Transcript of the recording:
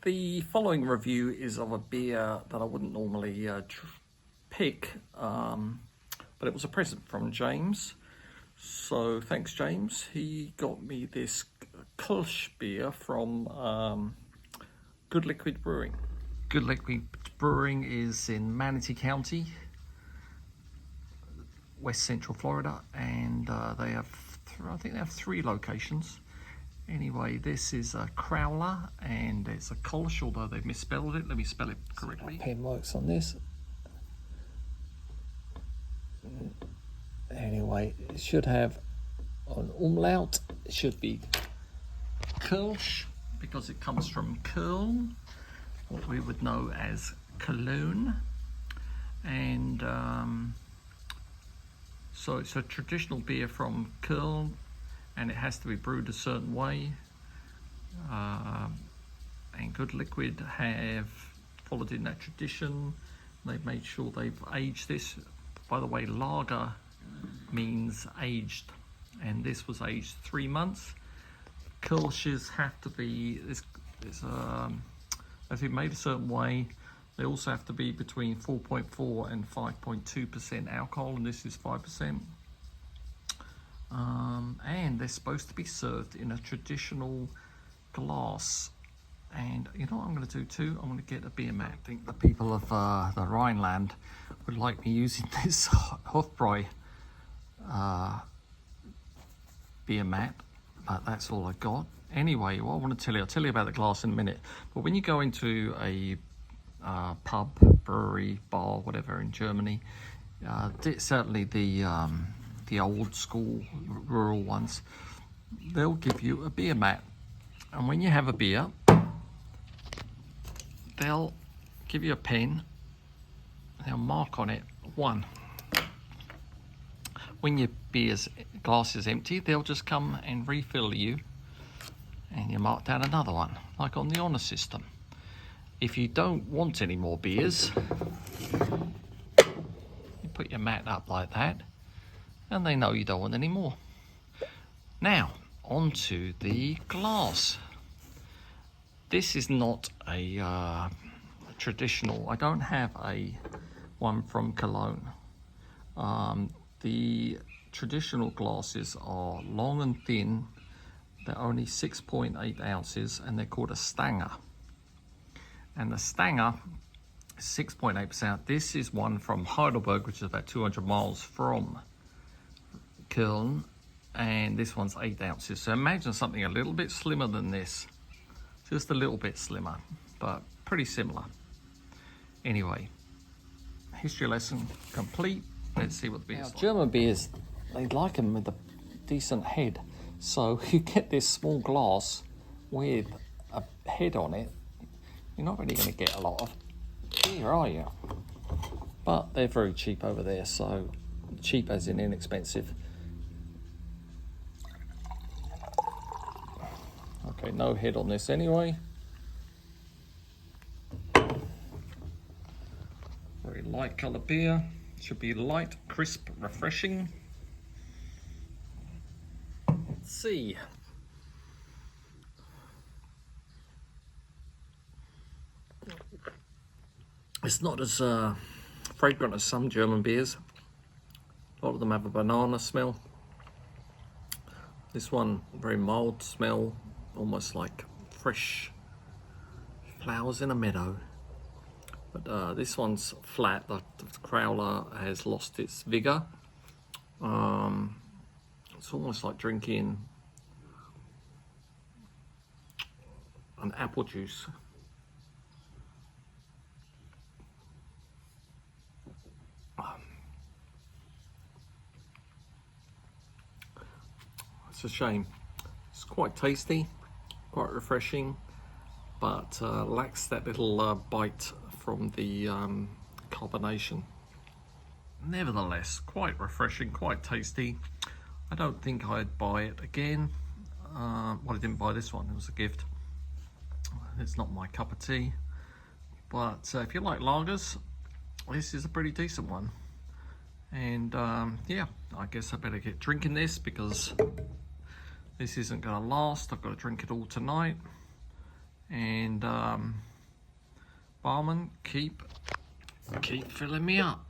The following review is of a beer that I wouldn't normally pick, but it was a present from James. So thanks, James. He got me this Kölsch beer from Good Liquid Brewing. Good Liquid Brewing is in Manatee County, West Central Florida, and they have, I think they have 3 locations. Anyway, this is a Crowler and it's a Kölsch, although they've misspelled it. Let me spell it correctly. Pen works on this. Anyway, it should have an umlaut. It should be Kölsch because it comes from Köln, what we would know as Cologne. And so it's a traditional beer from Köln, and it has to be brewed a certain way. And Good Liquid have followed in that tradition. They've made sure they've aged this. By the way, lager means aged, and this was aged 3 months. Kölsches have to be, if it's made a certain way, they also have to be between 4.4 and 5.2% alcohol, and this is 5%. And they're supposed to be served in a traditional glass. And you know what I'm going to do too? I'm going to get a beer mat. I think the people of the Rhineland would like me using this Hofbräu beer mat, but that's all I got. Anyway, what I want to tell you, I'll tell you about the glass in a minute. But when you go into a pub, brewery, bar, whatever in Germany, certainly the old school rural ones, they'll give you a beer mat, and when you have a beer, they'll give you a pen, they'll mark on it 1. When your glass is empty, they'll just come and refill you, and you mark down another one, like on the honour system. If you don't want any more beers, you put your mat up like that, and they know you don't want any more. Now, onto the glass. This is not a traditional, I don't have a one from Cologne. The traditional glasses are long and thin. They're only 6.8 ounces, and they're called a Stanger. And the Stanger is 6.8%. This is one from Heidelberg, which is about 200 miles from Köln, and this one's 8 ounces. So imagine something a little bit slimmer than this, just a little bit slimmer, but pretty similar. Anyway, history lesson complete. Let's see what the beer's like. German beers, they like them with a decent head. So you get this small glass with a head on it, you're not really going to get a lot of beer, are you? But they're very cheap over there, so cheap as in inexpensive. Okay, no head on this anyway. Very light colour beer. Should be light, crisp, refreshing. Let's see. It's not as fragrant as some German beers. A lot of them have a banana smell. This one, very mild smell, almost like fresh flowers in a meadow. But this one's flat. The Crowler has lost its vigour. It's almost like drinking an apple juice. It's a shame. It's quite tasty, quite refreshing, but lacks that little bite from the carbonation. Nevertheless, quite refreshing, quite tasty. I don't think I'd buy it again. Well, I didn't buy this one, it was a gift. It's not my cup of tea. But if you like lagers, this is a pretty decent one. And yeah, I guess I better get drinking this because this isn't going to last. I've got to drink it all tonight. And barman, keep filling me up.